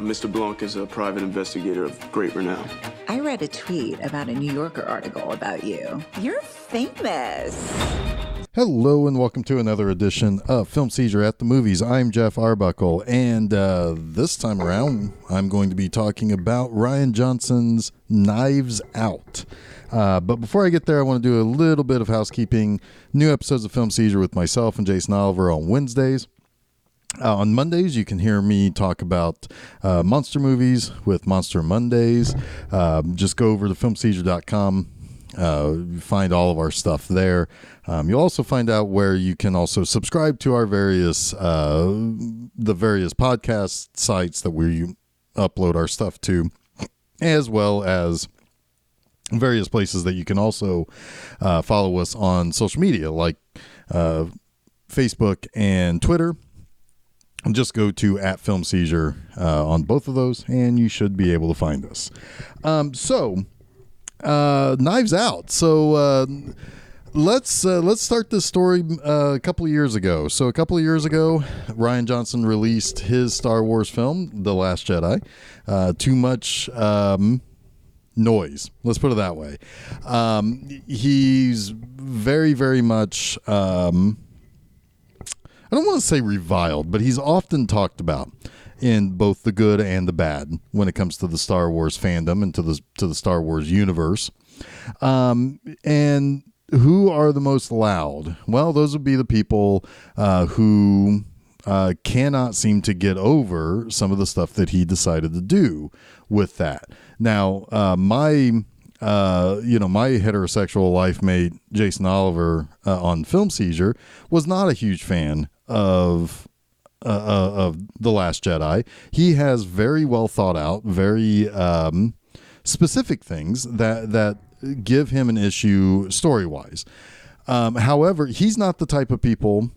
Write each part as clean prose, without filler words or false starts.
Mr. Blanc is a private investigator of great renown. I read a tweet about a New Yorker article about you. You're famous. Hello and welcome to another edition of Film Seizure at the Movies. I'm Geoff Arbuckle, and this time around I'm going to be talking about Rian Johnson's Knives Out. But before I get there, I want to do a little bit of housekeeping. New episodes of Film Seizure with myself and Jason Oliver on Wednesdays. On Mondays, you can hear me talk about monster movies with Monster Mondays. Just go over to filmseizure.com. Find all of our stuff there. You'll also find out where you can also subscribe to our various podcast sites that we upload our stuff to, as well as various places that you can also follow us on social media like Facebook and Twitter. Just go to @FilmSeizure on both of those, and you should be able to find us. Knives Out. So let's start this story a couple of years ago. So a couple of years ago, Rian Johnson released his Star Wars film, The Last Jedi. Too much noise. Let's put it that way. He's very, very much... I don't want to say reviled, but he's often talked about in both the good and the bad when it comes to the Star Wars fandom and to the Star Wars universe. And who are the most loud? Well, those would be the people who cannot seem to get over some of the stuff that he decided to do with that. Now, my heterosexual life mate, Jason Oliver, on Film Seizure, was not a huge fan of The Last Jedi. He has very well thought out, very specific things that give him an issue story-wise. However, he's not the type of people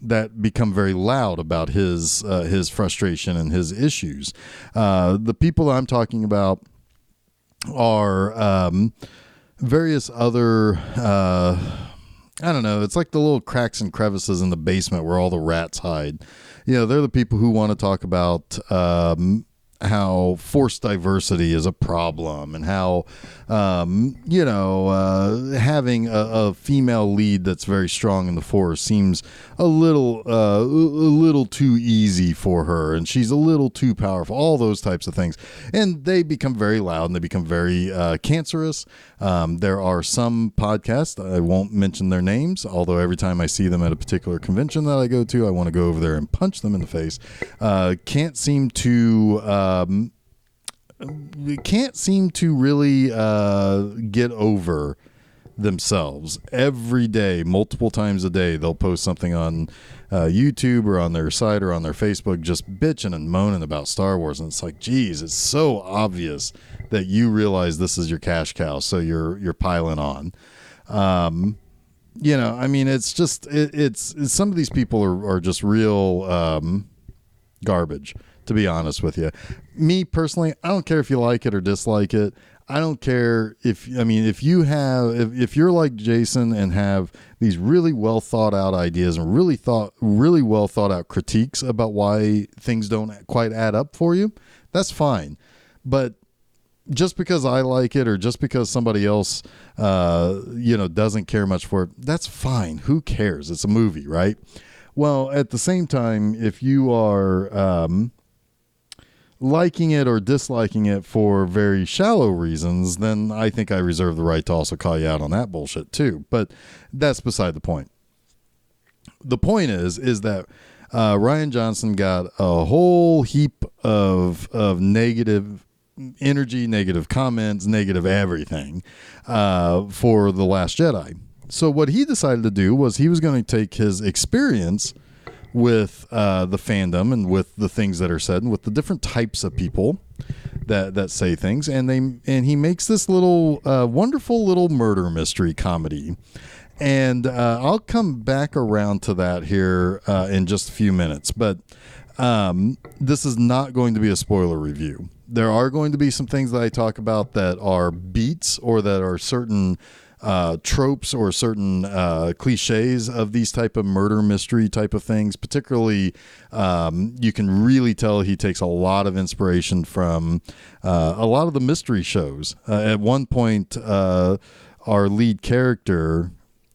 that become very loud about his frustration and his issues. The people I'm talking about are various other I don't know, it's like the little cracks and crevices in the basement where all the rats hide. They're the people who want to talk about how forced diversity is a problem and how having a female lead that's very strong in the force seems a little too easy for her, and she's a little too powerful, all those types of things. And they become very loud and they become very cancerous. There are some podcasts, I won't mention their names, although every time I see them at a particular convention that I go to, I want to go over there and punch them in the face. Can't seem to really get over themselves. Every day, multiple times a day, they'll post something on YouTube or on their site or on their Facebook just bitching and moaning about Star Wars, and it's like, geez, it's so obvious that you realize this is your cash cow, so you're piling on. It's just it's some of these people are just real garbage, to be honest with you. Me personally, I don't care if you like it or dislike it. I don't care if you're like Jason and have these really well thought out ideas and really well thought out critiques about why things don't quite add up for you, that's fine. But just because I like it or just because somebody else doesn't care much for it, that's fine. Who cares? It's a movie, right? Well, at the same time, if you are liking it or disliking it for very shallow reasons, then I think I reserve the right to also call you out on that bullshit too. But that's beside the point. The point is that Rian Johnson got a whole heap of negative energy, negative comments, negative everything for The Last Jedi. So what he decided to do was he was going to take his experience with the fandom and with the things that are said and with the different types of people that say things, and he makes this little wonderful little murder mystery comedy. And I'll come back around to that here in just a few minutes, but this is not going to be a spoiler review. There are going to be some things that I talk about that are beats or that are certain tropes or certain cliches of these type of murder mystery type of things. Particularly, you can really tell he takes a lot of inspiration from a lot of the mystery shows. At one point, our lead character,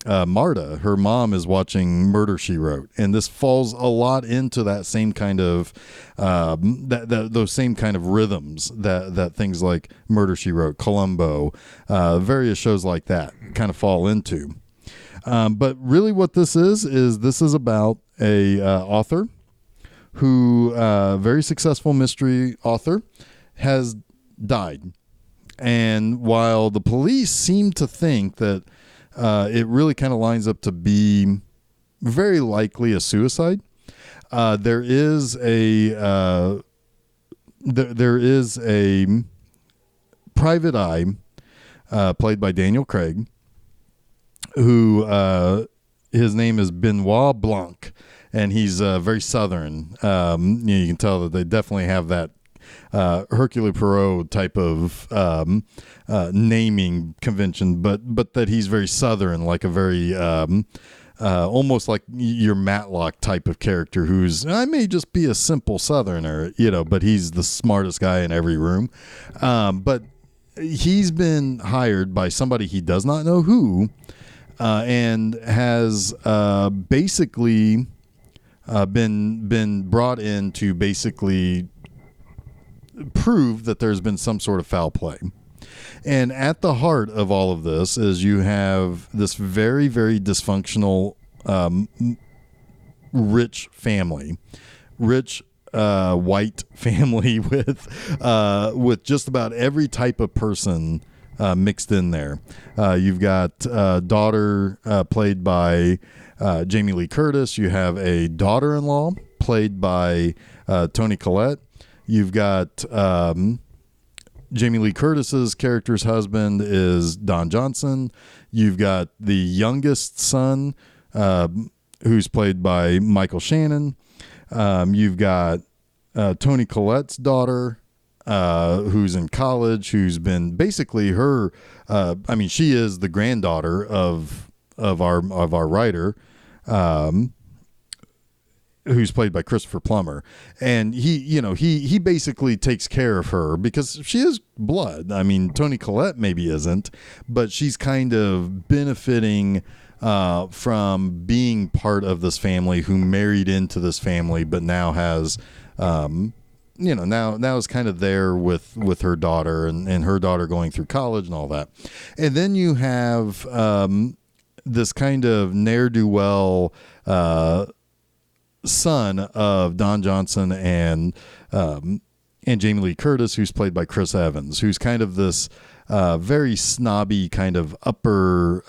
Marta, her mom is watching Murder, She Wrote, and this falls a lot into that same kind of those same kind of rhythms that things like Murder, She Wrote, Columbo, various shows like that kind of fall into. But really, what this is about a author who, very successful mystery author, has died, and while the police seem to think that it really kind of lines up to be very likely a suicide. There is a private eye played by Daniel Craig, who his name is Benoit Blanc, and he's very Southern. You can tell that they definitely have that Hercule Poirot type of naming convention, but that he's very Southern, like a very almost like your Matlock type of character who's, I may just be a simple Southerner, but he's the smartest guy in every room. But he's been hired by somebody he does not know who, and has basically been brought in to basically prove that there's been some sort of foul play. And at the heart of all of this is you have this very, very dysfunctional, rich family, white family with just about every type of person mixed in there. You've got daughter played by Jamie Lee Curtis. You have a daughter-in-law played by Toni Collette. You've got Jamie Lee Curtis's character's husband is Don Johnson. You've got the youngest son, who's played by Michael Shannon. You've got Toni Collette's daughter, who's in college, who's been basically her. She is the granddaughter of our writer, who's played by Christopher Plummer, and he basically takes care of her because she is blood. I mean, Toni Collette maybe isn't, but she's kind of benefiting from being part of this family who married into this family, but now has, now is kind of there with her daughter and her daughter going through college and all that. And then you have this kind of ne'er-do-well son of Don Johnson and Jamie Lee Curtis, who's played by Chris Evans, who's kind of this very snobby kind of upper,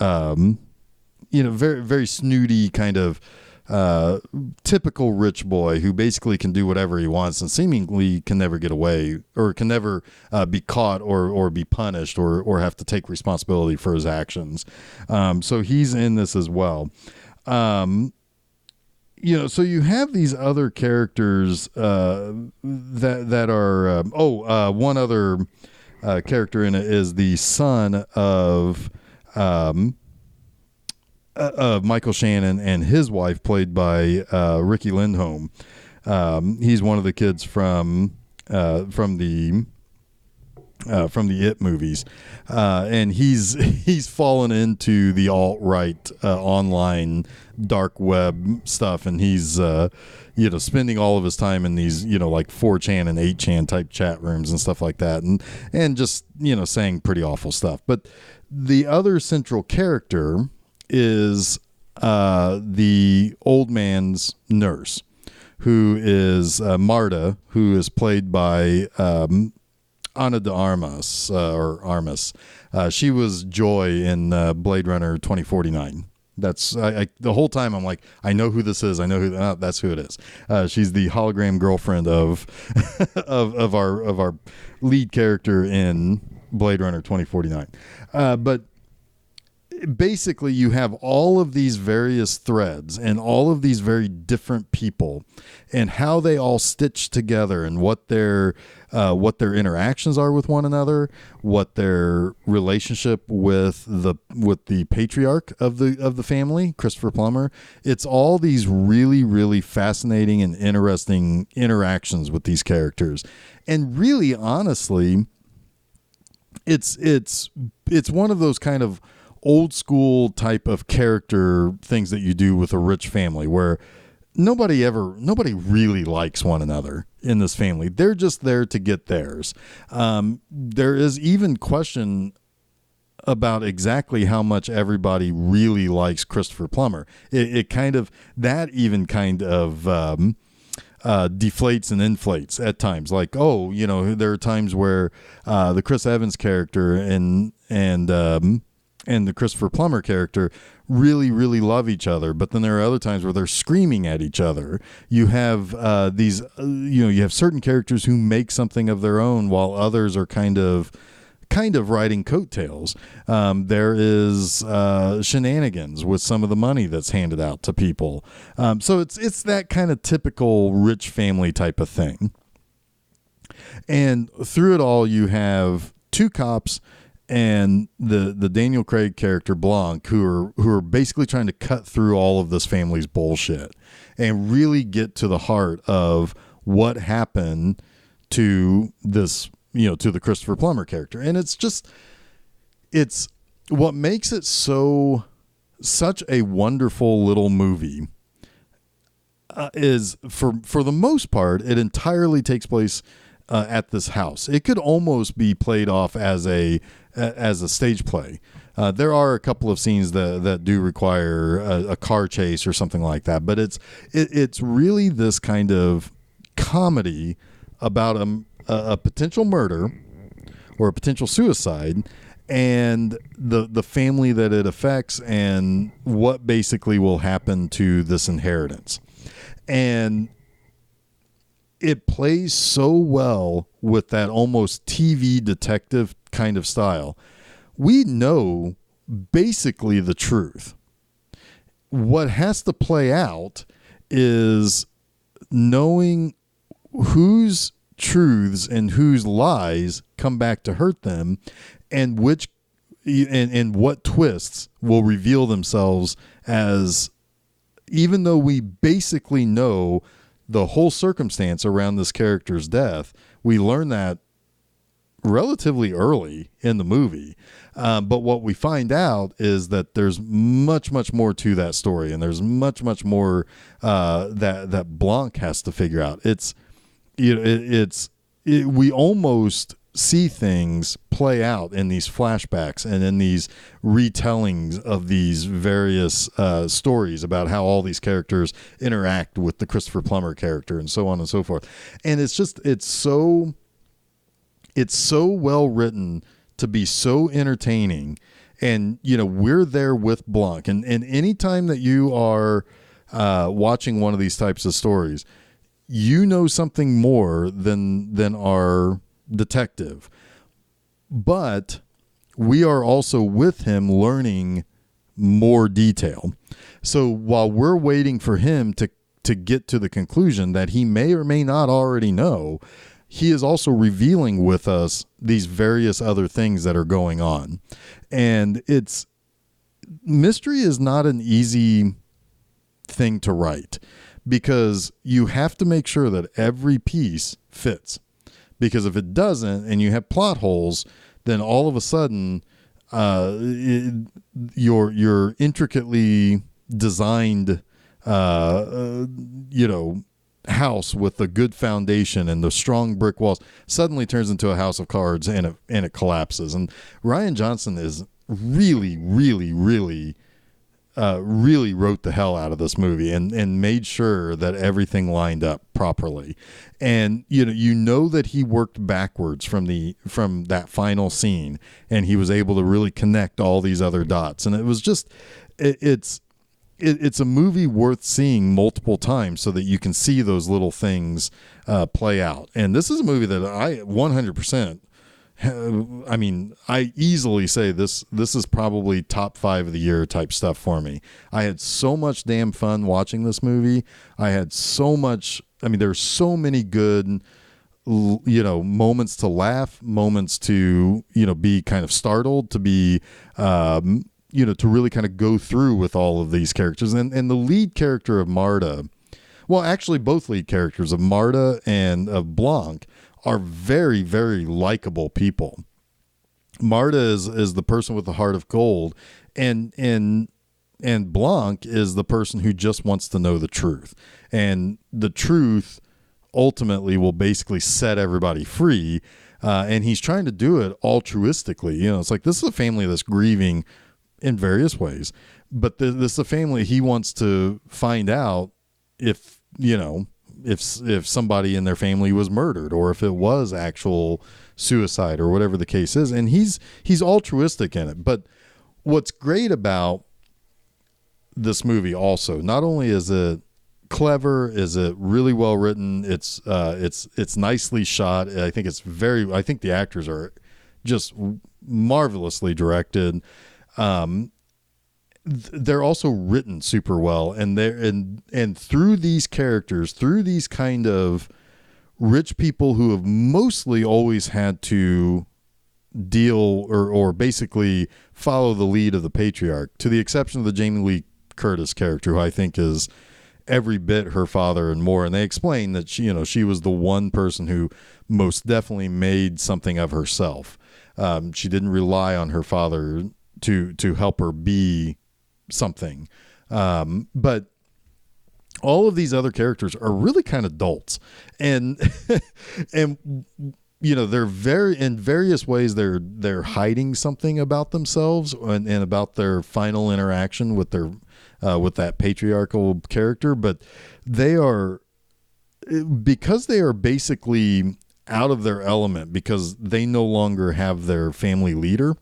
very, very snooty kind of typical rich boy who basically can do whatever he wants and seemingly can never get away or can never be caught or be punished or have to take responsibility for his actions. So he's in this as well. So you have these other characters that are one other character in it is the son of Michael Shannon and his wife, played by Ricky Lindholm. He's one of the kids from the It movies, and he's fallen into the alt-right online dark web stuff, and he's spending all of his time in these like 4chan and 8chan type chat rooms and stuff like that, and just saying pretty awful stuff. But the other central character is the old man's nurse, who is Marta, who is played by Ana de Armas, Armas. She was Joy in Blade Runner 2049. That's the whole time I'm like, I know who this is. I know who that's who it is. She's the hologram girlfriend of of our lead character in Blade Runner 2049. But basically you have all of these various threads and all of these very different people and how they all stitch together and what their interactions are with one another, what their relationship with the patriarch of the family, Christopher Plummer. It's all these really, really fascinating and interesting interactions with these characters. And really, honestly, it's one of those kind of old school type of character things that you do with a rich family where nobody really likes one another in this family. They're just there to get theirs. There is even question about exactly how much everybody really likes Christopher Plummer. It kind of deflates and inflates at times. Like, there are times where the Chris Evans character and the Christopher Plummer character really, really love each other. But then there are other times where they're screaming at each other. You have you have certain characters who make something of their own while others are kind of riding coattails. There is shenanigans with some of the money that's handed out to people. So it's that kind of typical rich family type of thing. And through it all, you have two cops and the Daniel Craig character Blanc, who are basically trying to cut through all of this family's bullshit and really get to the heart of what happened to this, to the Christopher Plummer character. And it's what makes it such a wonderful little movie is for the most part, it entirely takes place at this house. It could almost be played off as a stage play. There are a couple of scenes that do require a car chase or something like that, but it's really this kind of comedy about a potential murder or a potential suicide and the family that it affects and what basically will happen to this inheritance. And it plays so well with that almost TV detective kind of style. We know basically the truth. What has to play out is knowing whose truths and whose lies come back to hurt them and what twists will reveal themselves as, even though we basically know the whole circumstance around this character's death, we learn that relatively early in the movie. But what we find out is that there's much, much more to that story, and there's much, much more that Blanc has to figure out. We almost see things play out in these flashbacks and in these retellings of these various stories about how all these characters interact with the Christopher Plummer character and so on and so forth. And it's so well written to be so entertaining. And, we're there with Blanc. And anytime that you are watching one of these types of stories, something more than our detective, but we are also with him learning more detail. So while we're waiting for him to get to the conclusion that he may or may not already know, he is also revealing with us these various other things that are going on. And mystery is not an easy thing to write, because you have to make sure that every piece fits. Because if it doesn't, and you have plot holes, then all of a sudden, your intricately designed, house with a good foundation and the strong brick walls suddenly turns into a house of cards, and it collapses. And Rian Johnson is really, really, really really wrote the hell out of this movie and made sure that everything lined up properly. And that he worked backwards from that final scene, and he was able to really connect all these other dots. And it was just it's a movie worth seeing multiple times so that you can see those little things play out. And this is a movie that I 100% I mean, I easily say this is probably top 5 of the year type stuff for me. I had so much damn fun watching this movie. I had so much, I mean, there's so many good, moments to laugh, moments to, be kind of startled, to be, to really kind of go through with all of these characters. And the lead character of Marta, well, actually both lead characters of Marta and of Blanc are very, very likable people. Marta is the person with the heart of gold, and Blanc is the person who just wants to know the truth. And the truth ultimately will basically set everybody free. And he's trying to do it altruistically. It's like, this is a family that's grieving in various ways, but this is a family he wants to find out if somebody in their family was murdered, or if it was actual suicide, or whatever the case is. And he's altruistic in it. But what's great about this movie also, not only is it clever, is it really well written, it's nicely shot. I think the actors are just marvelously directed. They're also written super well, and through these characters, through these kind of rich people who have mostly always had to deal or basically follow the lead of the patriarch, to the exception of the Jamie Lee Curtis character, who I think is every bit her father and more. And they explain that she was the one person who most definitely made something of herself. She didn't rely on her father to help her be something. But all of these other characters are really kind of dolts, and they're very, in various ways, they're hiding something about themselves and about their final interaction with their with that patriarchal character. But because they are basically out of their element, because they no longer have their family leader,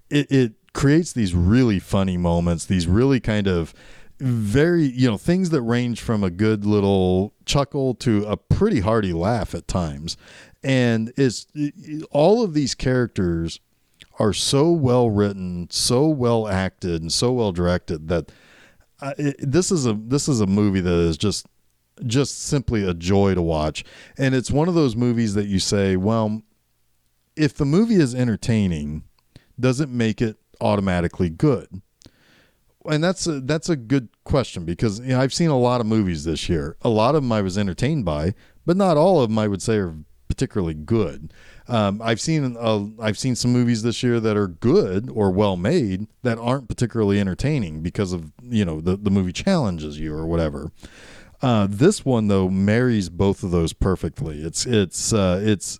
it creates these really funny moments, these really kind of very, things that range from a good little chuckle to a pretty hearty laugh at times. And all of these characters are so well written, so well acted, and so well directed that this is a movie that is just simply a joy to watch. And it's one of those movies that you say, well, if the movie is entertaining, does it make it automatically good? And that's a good question, because I've seen a lot of movies this year. A lot of them I was entertained by, but not all of them I would say are particularly good. I've seen some movies this year that are good or well made that aren't particularly entertaining because of the movie challenges you or whatever. This one though marries both of those perfectly. It's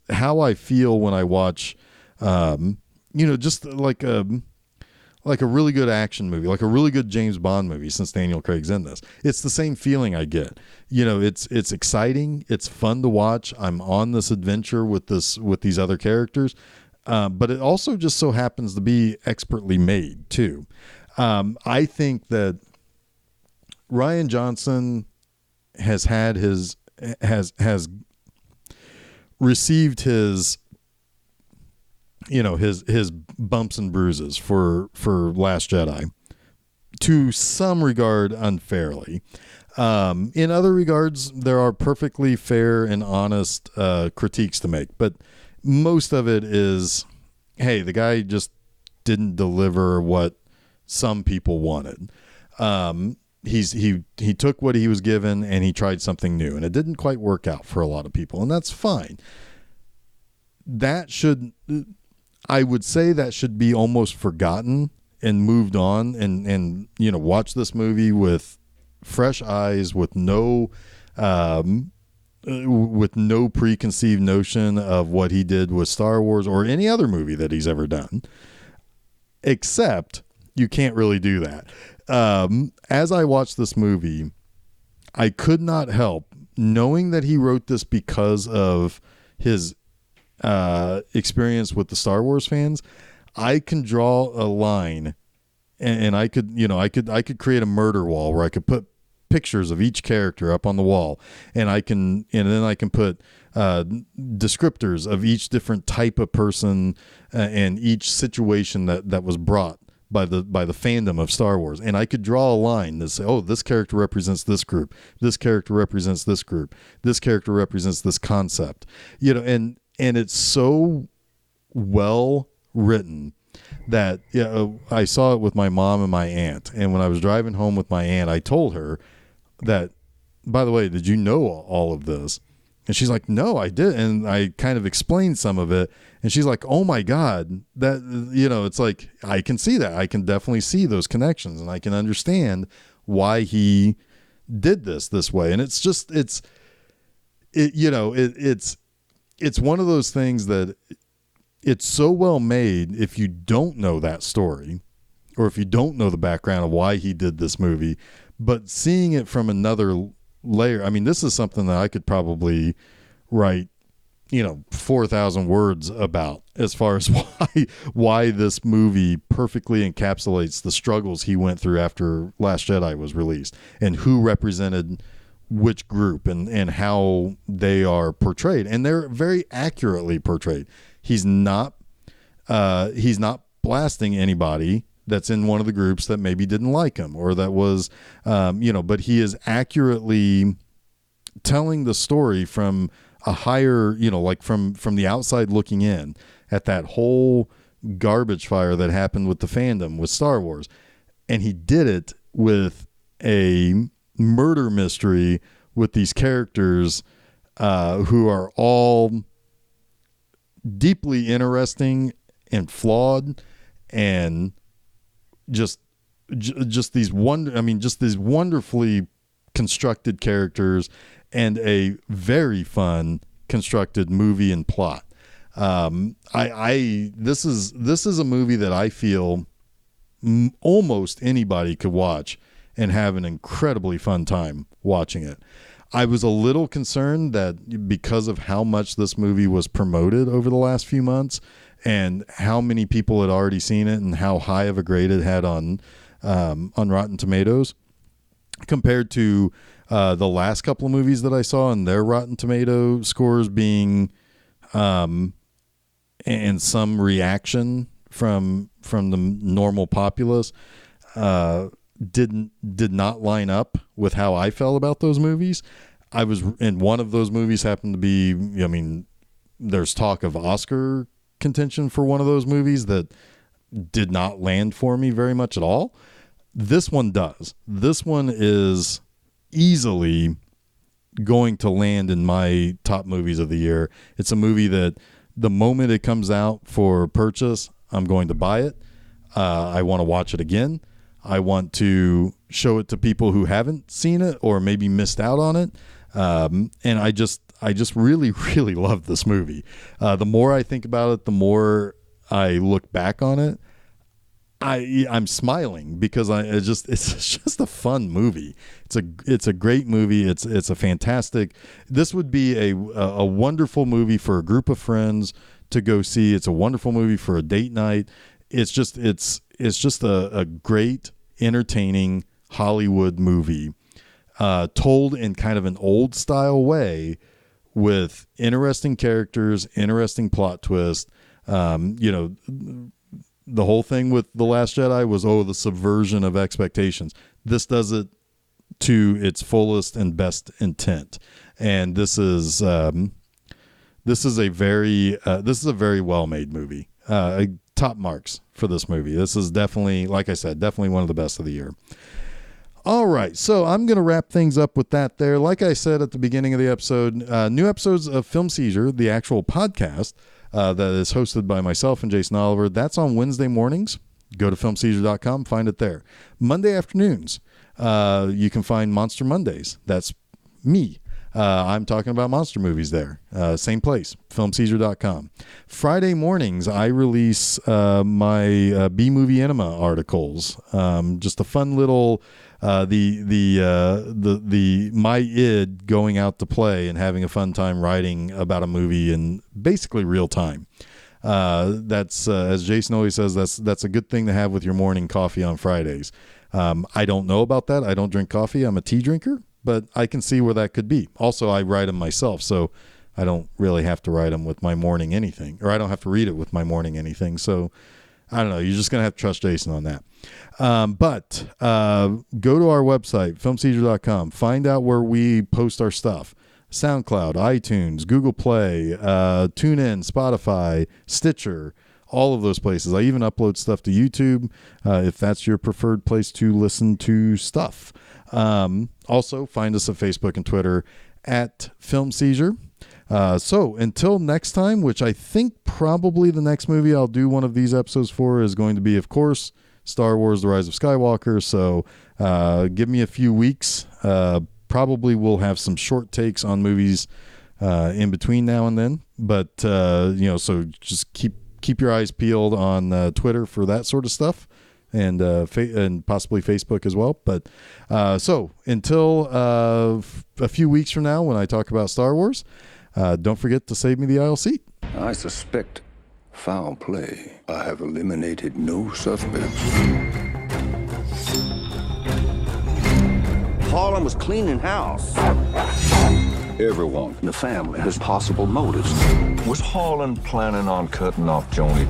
how I feel when I watch just like a really good action movie, like a really good James Bond movie, since Daniel Craig's in this. It's the same feeling I get. It's exciting. It's fun to watch. I'm on this adventure with these other characters. But it also just so happens to be expertly made too. I think that Rian Johnson has received his his bumps and bruises for Last Jedi, to some regard unfairly. In other regards, there are perfectly fair and honest critiques to make, but most of it is, hey, the guy just didn't deliver what some people wanted. He took what he was given and he tried something new, and it didn't quite work out for a lot of people, and that's fine. I would say that should be almost forgotten and moved on, and watch this movie with fresh eyes, with no preconceived notion of what he did with Star Wars or any other movie that he's ever done. Except you can't really do that. As I watched this movie, I could not help knowing that he wrote this because of his experience with the Star Wars fans. I can draw a line, and I could create a murder wall where I could put pictures of each character up on the wall, and then I can put descriptors of each different type of person and each situation that was brought by the fandom of Star Wars, and I could draw a line that say, oh, this character represents this group, this character represents this group, this character represents this concept, and it's so well written that I saw it with my mom and my aunt, and when I was driving home with my aunt, I told her that, by the way, did you know all of this? And she's like, no, I did. And I kind of explained some of it. And she's like, oh my God, that, it's like, I can see that. I can definitely see those connections, and I can understand why he did this way. And it's just, it's one of those things that it's so well made. If you don't know that story, or if you don't know the background of why he did this movie, but seeing it from another layer. I mean, this is something that I could probably write, 4,000 words about, as far as why this movie perfectly encapsulates the struggles he went through after Last Jedi was released, and who represented which group, and how they are portrayed. And they're very accurately portrayed. He's not blasting anybody that's in one of the groups that maybe didn't like him, or that was, but he is accurately telling the story from a higher, like from the outside looking in at that whole garbage fire that happened with the fandom with Star Wars. And he did it with a murder mystery with these characters who are all deeply interesting and flawed, and just these wonderfully constructed characters, and a very fun constructed movie and plot. This is a movie that I feel almost anybody could watch and have an incredibly fun time watching it. I was a little concerned that because of how much this movie was promoted over the last few months, and how many people had already seen it, and how high of a grade it had on Rotten Tomatoes, compared to the last couple of movies that I saw and their Rotten Tomato scores being, and some reaction from the normal populace, did not line up with how I felt about those movies. And one of those movies happened to be, there's talk of Oscar contention for one of those movies that did not land for me very much at all. This one does. This one is easily going to land in my top movies of the year. It's a movie that the moment it comes out for purchase, I'm going to buy it. I want to watch it again. I want to show it to people who haven't seen it or maybe missed out on it. And I just really, really love this movie. The more I think about it, the more I look back on it, I'm smiling, because it's just a fun movie. It's a great movie. It's a fantastic. This would be a wonderful movie for a group of friends to go see. It's a wonderful movie for a date night. It's just a great, entertaining Hollywood movie, told in kind of an old style way, with interesting characters, interesting plot twist. The whole thing with The Last Jedi was, the subversion of expectations. This does it to its fullest and best intent. And this is a very well-made movie. Top marks for this movie. This is definitely, like I said, definitely one of the best of the year. All right, so I'm going to wrap things up with that there. Like I said at the beginning of the episode, new episodes of Film Seizure, the actual podcast, that is hosted by myself and Jason Oliver. That's on Wednesday mornings. Go to filmseizure.com, find it there. Monday afternoons, you can find Monster Mondays. That's me. I'm talking about monster movies there. Same place, filmseizure.com. Friday mornings, I release my B-Movie Enema articles. Just a fun little the my id going out to play and having a fun time writing about a movie in basically real time. That's as Jason always says, that's a good thing to have with your morning coffee on Fridays. I don't know about that. I don't drink coffee. I'm a tea drinker, but I can see where that could be. Also, I write them myself, so I don't really have to write them with my morning anything, or I don't have to read it with my morning anything. So I don't know. You're just going to have to trust Jason on that. But go to our website, filmseizure.com. Find out where we post our stuff. SoundCloud, iTunes, Google Play, TuneIn, Spotify, Stitcher, all of those places. I even upload stuff to YouTube if that's your preferred place to listen to stuff. Also, find us at Facebook and Twitter at Film Seizure. So until next time, which I think probably the next movie I'll do one of these episodes for is going to be, of course, Star Wars: The Rise of Skywalker. So give me a few weeks. Probably we'll have some short takes on movies in between now and then. But, so just keep your eyes peeled on Twitter for that sort of stuff. And possibly Facebook as well. But so until a few weeks from now when I talk about Star Wars, don't forget to save me the aisle seat. I suspect foul play. I have eliminated no suspects. Harlan was cleaning house. Everyone The family has possible motives. Was Harlan planning on cutting off Joni?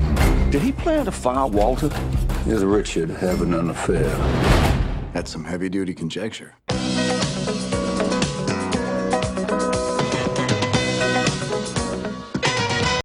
Did he plan to fire Walter? is Richard having an affair? That's some heavy-duty conjecture.